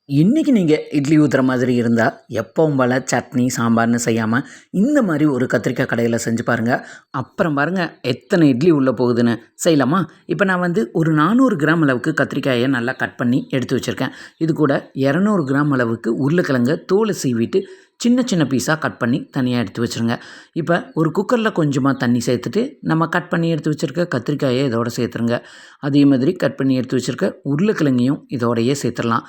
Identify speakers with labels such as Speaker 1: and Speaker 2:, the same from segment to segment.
Speaker 1: இன்றைக்கி நீங்கள் இட்லி ஊற்றுற மாதிரி இருந்தால் எப்பவும் போல் சட்னி சாம்பார்னு செய்யாமல் இந்த மாதிரி ஒரு கத்திரிக்காய் கடையில் செஞ்சு பாருங்கள். அப்புறம் பாருங்கள் எத்தனை இட்லி உள்ளே போகுதுன்னு. செய்யலாமா? இப்போ நான் ஒரு 400 கிராம் அளவுக்கு கத்திரிக்காயை நல்லா கட் பண்ணி எடுத்து வச்சுருக்கேன். இது கூட 200 கிராம் அளவுக்கு உருளைக்கிழங்க தோலை சீவிட்டு சின்ன சின்ன பீஸாக கட் பண்ணி தனியாக எடுத்து வச்சுருங்க. இப்போ ஒரு குக்கரில் கொஞ்சமாக தண்ணி சேர்த்துட்டு நம்ம கட் பண்ணி எடுத்து வச்சுருக்க கத்திரிக்காயை இதோட சேர்த்துருங்க. அதே மாதிரி கட் பண்ணி எடுத்து வச்சுருக்க உருளைக்கிழங்கையும் இதோடையே சேர்த்துடலாம்.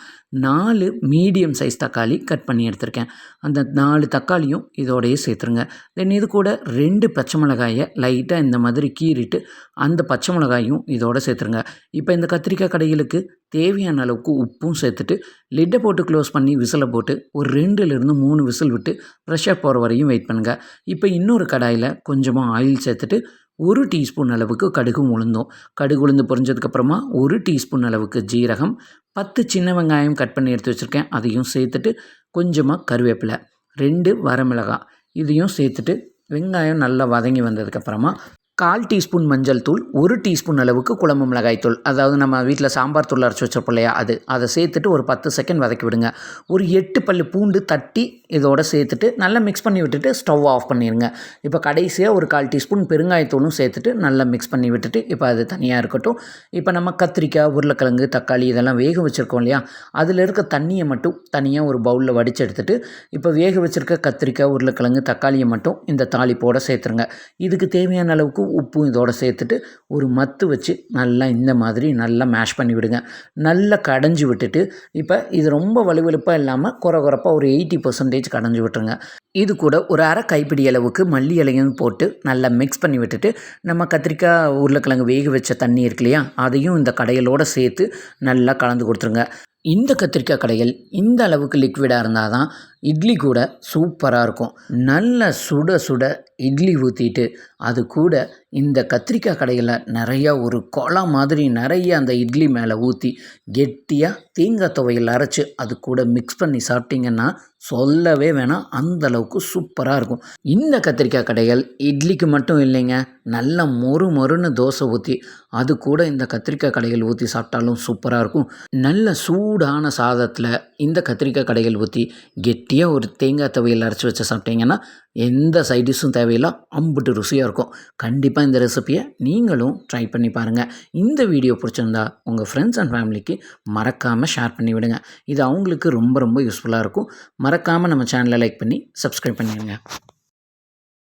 Speaker 1: 4 மீடியம் சைஸ் தக்காளி கட் பண்ணி எடுத்திருக்கேன். அந்த 4 தக்காளியும் இதோடையே சேர்த்துருங்க. தென் இது கூட 2 பச்சை மிளகாயை லைட்டாக இந்த மாதிரி கீறிட்டு அந்த பச்சை மிளகாயும் இதோட சேர்த்துருங்க. இப்போ இந்த கத்திரிக்காய் கடைகளுக்கு தேவையான அளவுக்கு உப்பும் சேர்த்துட்டு லிட்டை போட்டு க்ளோஸ் பண்ணி விசிலை போட்டு ஒரு 2லேருந்து 3 விசில் விட்டு ப்ரெஷர் போகிற வரையும் வெயிட் பண்ணுங்கள். இப்போ இன்னொரு கடாயில் கொஞ்சமாக ஆயில் சேர்த்துட்டு 1 டீஸ்பூன் அளவுக்கு கடுகும் உளுந்தும், கடுகு உளுந்து பொரிஞ்சதுக்கப்புறமா 1 டீஸ்பூன் அளவுக்கு ஜீரகம், 10 சின்ன வெங்காயம் கட் பண்ணி எடுத்து வச்சுருக்கேன் அதையும் சேர்த்துட்டு கொஞ்சமாக கருவேப்பிலை, 2 வரமிளகாய் இதையும் சேர்த்துட்டு வெங்காயம் நல்லா வதங்கி வந்ததுக்கப்புறமா 1/4 டீஸ்பூன் மஞ்சள் தூள், 1 டீஸ்பூன் அளவுக்கு குழம்பு மிளகாய் தூள், அதாவது நம்ம வீட்டில் சாம்பார் தூள் அரைச்சி வச்சிருப்போம் இல்லையா, அதை சேர்த்துட்டு ஒரு 10 செகண்ட் வதக்கி விடுங்க. ஒரு 8 பல்லு பூண்டு தட்டி இதோட சேர்த்துட்டு நல்லா மிக்ஸ் பண்ணி விட்டுட்டு ஸ்டவ் ஆஃப் பண்ணிடுங்க. இப்போ கடைசியாக ஒரு 1/4 டீஸ்பூன் பெருங்காயத்தூளும் சேர்த்துட்டு நல்லா மிக்ஸ் பண்ணி விட்டுட்டு இப்போ அது தனியாக இருக்கட்டும். இப்போ நம்ம கத்திரிக்காய், உருளைக்கிழங்கு, தக்காளி இதெல்லாம் வேக வச்சுருக்கோம் இல்லையா, அதில் இருக்க தண்ணியை மட்டும் தனியாக ஒரு பவுலில் வடித்து எடுத்துகிட்டு இப்போ வேக வச்சுருக்க கத்திரிக்காய், உருளைக்கிழங்கு, தக்காளியை மட்டும் இந்த தாளிப்போடு சேர்த்துருங்க. இதுக்கு தேவையான அளவுக்கு உப்பும் இதோட சேர்த்துட்டு ஒரு மத்து வச்சு நல்லா இந்த மாதிரி நல்லா மேஷ் பண்ணி விடுங்க. நல்லா கடைஞ்சி விட்டுட்டு இப்போ இது ரொம்ப வலுவலுப்பாக இல்லாமல் குறப்பாக ஒரு 80% கடைஞ்சி விட்டுருங்க. இது கூட ஒரு அரை கைப்பிடி அளவுக்கு மல்லி இலையும் போட்டு நல்லா மிக்ஸ் பண்ணி விட்டுட்டு நம்ம கத்திரிக்காய், உருளைக்கிழங்கு வேக வச்ச தண்ணி இருக்கு இல்லையா, அதையும் இந்த கடையலோடு சேர்த்து நல்லா கலந்து கொடுத்துருங்க. இந்த கத்திரிக்காய் கடைகள் இந்த அளவுக்கு லிக்விடாக இருந்தால் தான் இட்லி கூட சூப்பராக இருக்கும். நல்ல சுட சுட இட்லி ஊற்றிட்டு அது கூட இந்த கத்திரிக்காய் கடைகளில் நிறையா ஒரு குழா மாதிரி நிறைய அந்த இட்லி மேலே ஊற்றி கெட்டியாக தேங்காய் துவையல் அரைச்சி அது கூட மிக்ஸ் பண்ணி சாப்பிட்டிங்கன்னா சொல்லவே வேணாம், அந்தளவுக்கு சூப்பராக இருக்கும். இந்த கத்திரிக்காய் கடைகள் இட்லிக்கு மட்டும் இல்லைங்க, நல்ல மொறுன்னு தோசை ஊற்றி அது கூட இந்த கத்திரிக்காய் கடைகள் ஊற்றி சாப்பிட்டாலும் சூப்பராக இருக்கும். நல்ல சூடான சாதத்தில் இந்த கத்திரிக்காய் கடைகள் ஊற்றி கெட்டியாக ஒரு தேங்காய் துவையல் அரைச்சி வச்சு சாப்பிட்டிங்கன்னா எந்த சைடிஷும் தேவையில்லை, அம்புட்டு ருசியாக இருக்கும். கண்டிப்பாக இந்த ரெசிப்பியை நீங்களும் ட்ரை பண்ணி பாருங்கள். இந்த வீடியோ பிடிச்சிருந்தா உங்கள் ஃப்ரெண்ட்ஸ் அண்ட் ஃபேமிலிக்கு மறக்காமல் ஷேர் பண்ணி விடுங்க. இது அவங்களுக்கு ரொம்ப யூஸ்ஃபுல்லாக இருக்கும். மறக்காமல் நம்ம சேனலை லைக் பண்ணி சப்ஸ்கிரைப் பண்ணிடுங்க.